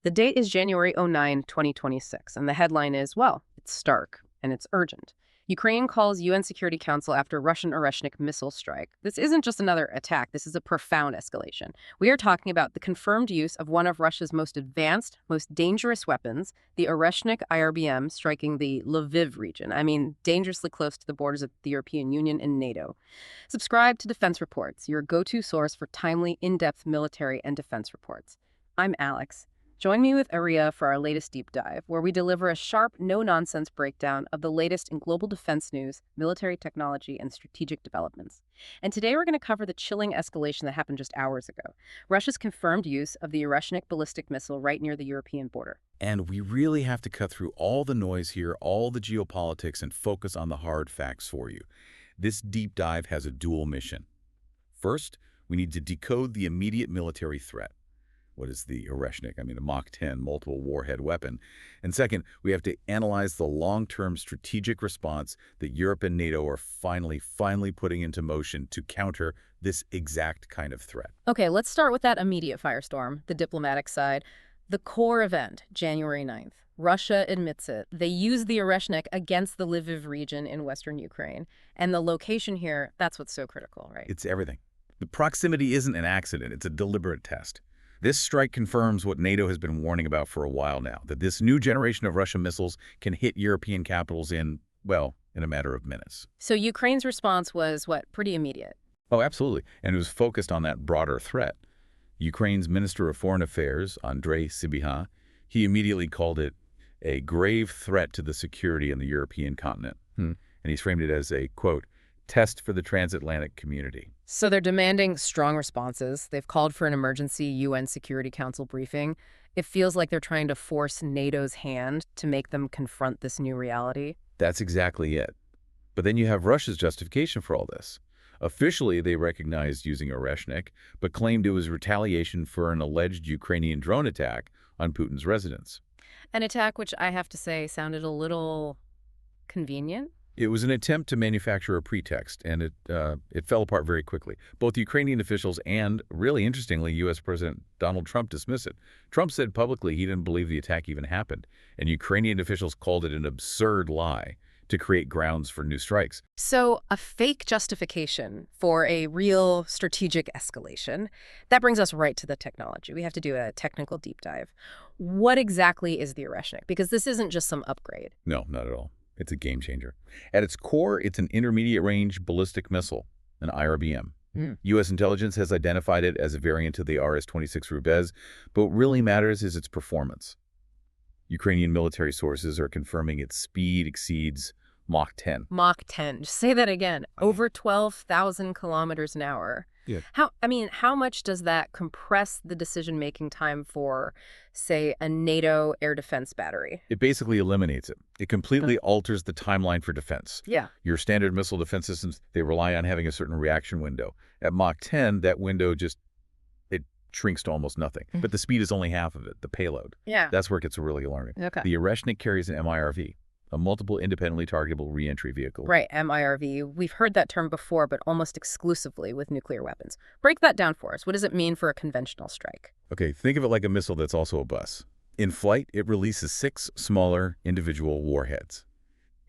The date is January 9, 2026, and the headline is, well, it's stark and it's urgent. Ukraine calls UN Security Council after Russian Oreshnik missile strike. This isn't just another attack, this is a profound escalation. We are talking about the confirmed use of one of Russia's most advanced, most dangerous weapons, the Oreshnik IRBM, striking the Lviv region. I mean, dangerously close to the borders of the European Union and NATO. Subscribe to Defense Reports, your go-to source for timely, in-depth military and defense reports. I'm Alex. Join me with Aria for our latest deep dive, where we deliver a sharp, no-nonsense breakdown of the latest in global defense news, military technology, and strategic developments. And today we're going to cover the chilling escalation that happened just hours ago. Russia's confirmed use of the Oreshnik ballistic missile right near the European border. And we really have to cut through all the noise here, all the geopolitics, and focus on the hard facts for you. This deep dive has a dual mission. First, we need to decode the immediate military threat. What is the Oreshnik? I mean, a Mach 10 multiple warhead weapon. And second, we have to analyze the long-term strategic response that Europe and NATO are finally putting into motion to counter this exact kind of threat. Okay, let's start with that immediate firestorm, the diplomatic side. The core event, January 9th. Russia admits it. They used the Oreshnik against the Lviv region in western Ukraine. And the location here, that's what's so critical, right? It's everything. The proximity isn't an accident. It's a deliberate test. This strike confirms what NATO has been warning about for a while now, that this new generation of Russian missiles can hit European capitals in a matter of minutes. So Ukraine's response was, what, pretty immediate? Oh, absolutely. And it was focused on that broader threat. Ukraine's Minister of Foreign Affairs, Andrei Sybiha, he immediately called it a grave threat to the security in the European continent. And he's framed it as a, quote, test for the transatlantic community. So they're demanding strong responses. They've called for an emergency UN Security Council briefing. It feels like they're trying to force NATO's hand to make them confront this new reality. That's exactly it. But then you have Russia's justification for all this. Officially, they recognized using Oreshnik, but claimed it was retaliation for an alleged Ukrainian drone attack on Putin's residence. An attack which I have to say sounded a little convenient. It was an attempt to manufacture a pretext, and it fell apart very quickly. Both Ukrainian officials and, really interestingly, U.S. President Donald Trump dismissed it. Trump said publicly he didn't believe the attack even happened, and Ukrainian officials called it an absurd lie to create grounds for new strikes. So a fake justification for a real strategic escalation. That brings us right to the technology. We have to do a technical deep dive. What exactly is the Oreshnik? Because this isn't just some upgrade. No, not at all. It's a game changer. At its core, it's an intermediate-range ballistic missile, an IRBM. U.S. intelligence has identified it as a variant of the RS-26 Rubez, but what really matters is its performance. Ukrainian military sources are confirming its speed exceeds Mach 10. Mach 10. Just say that again. Over 12,000 kilometers an hour. Yeah. How much does that compress the decision-making time for, say, a NATO air defense battery? It basically eliminates it. It completely alters the timeline for defense. Yeah. Your standard missile defense systems, they rely on having a certain reaction window. At Mach 10, that window it shrinks to almost nothing. But the speed is only half of it, the payload. Yeah. That's where it gets really alarming. Okay. The Oreshnik carries an MIRV, a multiple independently targetable reentry vehicle. Right, MIRV. We've heard that term before, but almost exclusively with nuclear weapons. Break that down for us. What does it mean for a conventional strike? Okay, think of it like a missile that's also a bus. In flight, it releases 6 smaller individual warheads.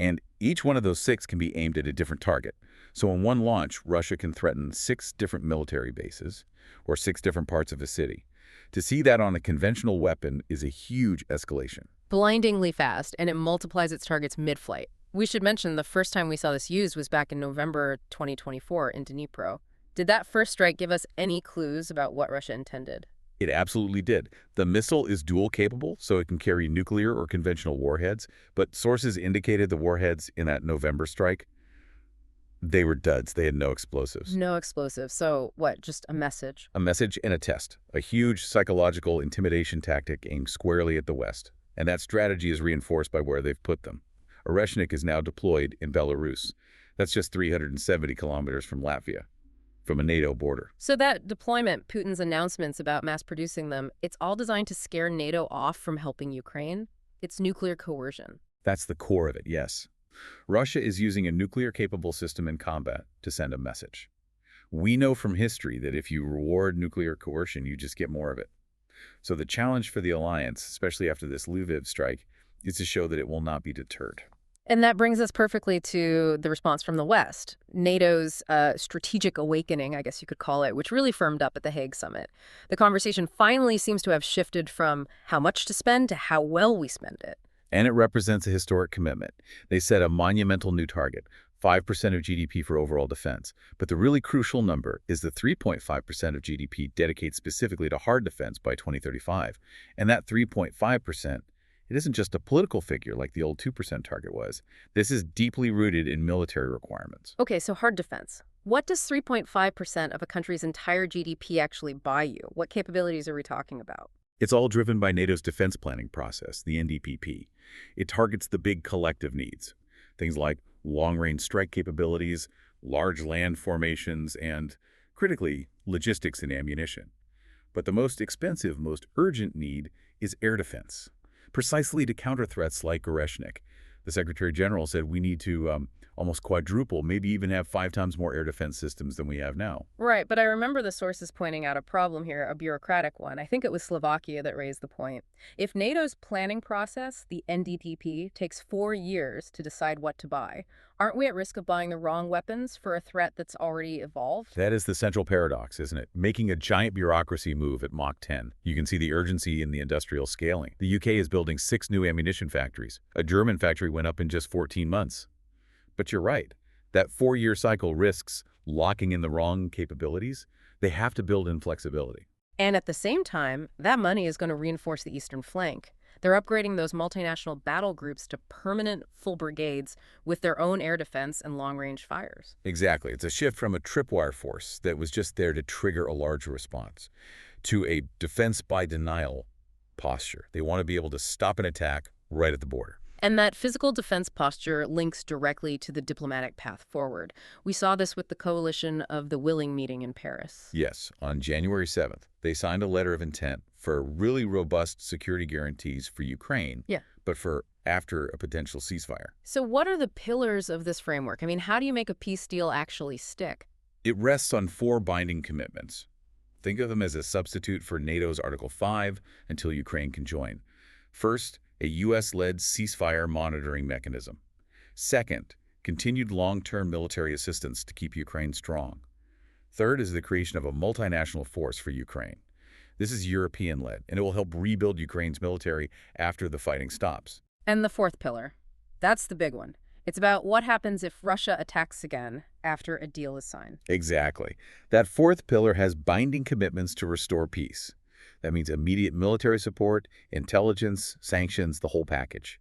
And each one of those 6 can be aimed at a different target. So in one launch, Russia can threaten 6 different military bases or 6 different parts of a city. To see that on a conventional weapon is a huge escalation. Blindingly fast, and it multiplies its targets mid-flight. We should mention the first time we saw this used was back in November 2024 in Dnipro. Did that first strike give us any clues about what Russia intended? It absolutely did. The missile is dual capable, so it can carry nuclear or conventional warheads, but sources indicated the warheads in that November strike, they were duds. They had no explosives. No explosives. So what, just a message? A message and a test. A huge psychological intimidation tactic aimed squarely at the West. And that strategy is reinforced by where they've put them. Oreshnik is now deployed in Belarus. That's just 370 kilometers from Latvia, from a NATO border. So that deployment, Putin's announcements about mass producing them, it's all designed to scare NATO off from helping Ukraine? It's nuclear coercion. That's the core of it, yes. Russia is using a nuclear-capable system in combat to send a message. We know from history that if you reward nuclear coercion, you just get more of it. So the challenge for the alliance, especially after this Lviv strike, is to show that it will not be deterred. And that brings us perfectly to the response from the West, NATO's strategic awakening, I guess you could call it, which really firmed up at the Hague summit. The conversation finally seems to have shifted from how much to spend to how well we spend it. And it represents a historic commitment. They set a monumental new target, 5% of GDP for overall defense. But the really crucial number is the 3.5% of GDP dedicated specifically to hard defense by 2035. And that 3.5%, it isn't just a political figure like the old 2% target was. This is deeply rooted in military requirements. Okay, so hard defense. What does 3.5% of a country's entire GDP actually buy you? What capabilities are we talking about? It's all driven by NATO's defense planning process, the NDPP. It targets the big collective needs, things like long-range strike capabilities, large land formations, and, critically, logistics and ammunition. But the most expensive, most urgent need is air defense, precisely to counter threats like Oreshnik. The Secretary General said we need to almost quadruple, maybe even have 5 times more air defense systems than we have now. Right, but I remember the sources pointing out a problem here, a bureaucratic one. I think it was Slovakia that raised the point. If NATO's planning process, the NDPP, takes 4 years to decide what to buy, aren't we at risk of buying the wrong weapons for a threat that's already evolved? That is the central paradox, isn't it? Making a giant bureaucracy move at Mach 10. You can see the urgency in the industrial scaling. The UK is building 6 new ammunition factories. A German factory went up in just 14 months. But you're right. That 4-year cycle risks locking in the wrong capabilities. They have to build in flexibility. And at the same time, that money is going to reinforce the eastern flank. They're upgrading those multinational battle groups to permanent full brigades with their own air defense and long-range fires. Exactly. It's a shift from a tripwire force that was just there to trigger a larger response to a defense by denial posture. They want to be able to stop an attack right at the border. And that physical defense posture links directly to the diplomatic path forward. We saw this with the coalition of the willing meeting in Paris. Yes, on January 7th, they signed a letter of intent for really robust security guarantees for Ukraine, but for after a potential ceasefire. So what are the pillars of this framework? I mean, how do you make a peace deal actually stick? It rests on 4 binding commitments. Think of them as a substitute for NATO's Article 5 until Ukraine can join. First, a U.S.-led ceasefire monitoring mechanism. Second, continued long-term military assistance to keep Ukraine strong. Third is the creation of a multinational force for Ukraine. This is European-led, and it will help rebuild Ukraine's military after the fighting stops. And the 4th pillar. That's the big one. It's about what happens if Russia attacks again after a deal is signed. Exactly. That 4th pillar has binding commitments to restore peace. That means immediate military support, intelligence, sanctions, the whole package.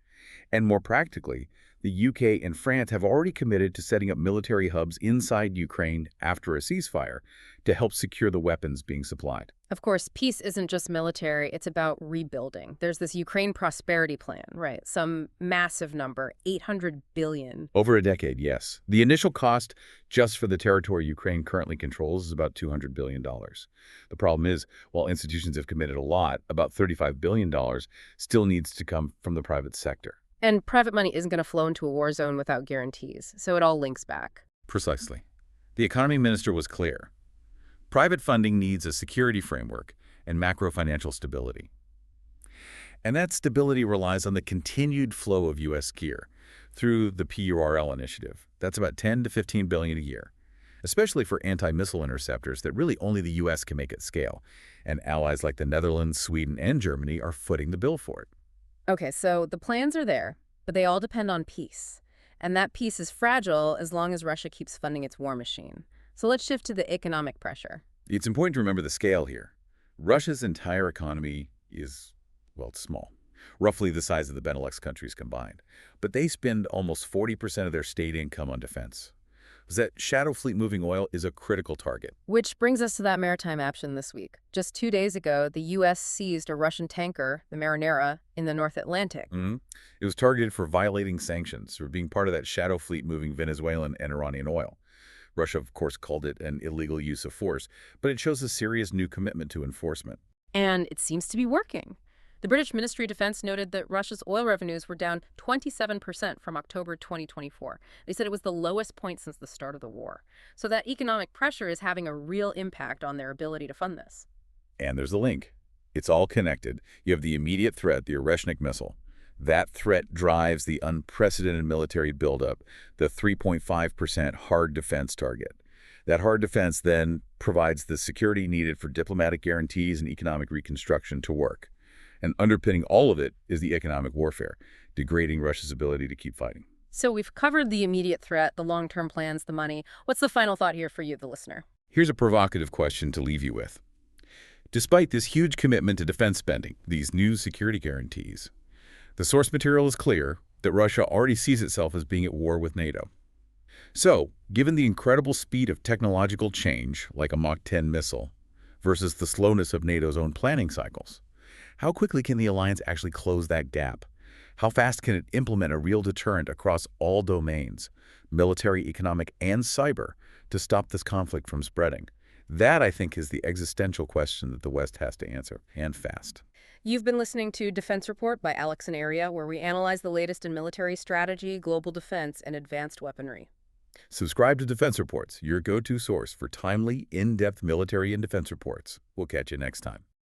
And more practically, the UK and France have already committed to setting up military hubs inside Ukraine after a ceasefire to help secure the weapons being supplied. Of course, peace isn't just military, it's about rebuilding. There's this Ukraine prosperity plan, right? Some massive number, 800 billion. Over a decade, yes. The initial cost just for the territory Ukraine currently controls is about $200 billion. The problem is, while institutions have committed a lot, about $35 billion still needs to come from the private sector. And private money isn't going to flow into a war zone without guarantees, so it all links back. Precisely. The economy minister was clear. Private funding needs a security framework and macro-financial stability. And that stability relies on the continued flow of U.S. gear through the PURL initiative. That's about $10 to $15 billion a year, especially for anti-missile interceptors that really only the U.S. can make at scale. And allies like the Netherlands, Sweden, and Germany are footing the bill for it. Okay, so the plans are there, but they all depend on peace. And that peace is fragile as long as Russia keeps funding its war machine. So let's shift to the economic pressure. It's important to remember the scale here. Russia's entire economy is, well, it's small, roughly the size of the Benelux countries combined. But they spend almost 40% of their state income on defense. That shadow fleet moving oil is a critical target. Which brings us to that maritime action this week. Just 2 days ago, the U.S. seized a Russian tanker, the Marinera, in the North Atlantic. It was targeted for violating sanctions, or being part of that shadow fleet moving Venezuelan and Iranian oil. Russia, of course, called it an illegal use of force, but it shows a serious new commitment to enforcement. And it seems to be working. The British Ministry of Defense noted that Russia's oil revenues were down 27% from October 2024. They said it was the lowest point since the start of the war. So that economic pressure is having a real impact on their ability to fund this. And there's a link. It's all connected. You have the immediate threat, the Oreshnik missile. That threat drives the unprecedented military buildup, the 3.5% hard defense target. That hard defense then provides the security needed for diplomatic guarantees and economic reconstruction to work. And underpinning all of it is the economic warfare, degrading Russia's ability to keep fighting. So we've covered the immediate threat, the long-term plans, the money. What's the final thought here for you, the listener? Here's a provocative question to leave you with. Despite this huge commitment to defense spending, these new security guarantees, the source material is clear that Russia already sees itself as being at war with NATO. So, given the incredible speed of technological change, like a Mach 10 missile, versus the slowness of NATO's own planning cycles, how quickly can the alliance actually close that gap? How fast can it implement a real deterrent across all domains, military, economic, and cyber, to stop this conflict from spreading? That, I think, is the existential question that the West has to answer, and fast. You've been listening to Defense Report by Alex and Aria, where we analyze the latest in military strategy, global defense, and advanced weaponry. Subscribe to Defense Reports, your go-to source for timely, in-depth military and defense reports. We'll catch you next time.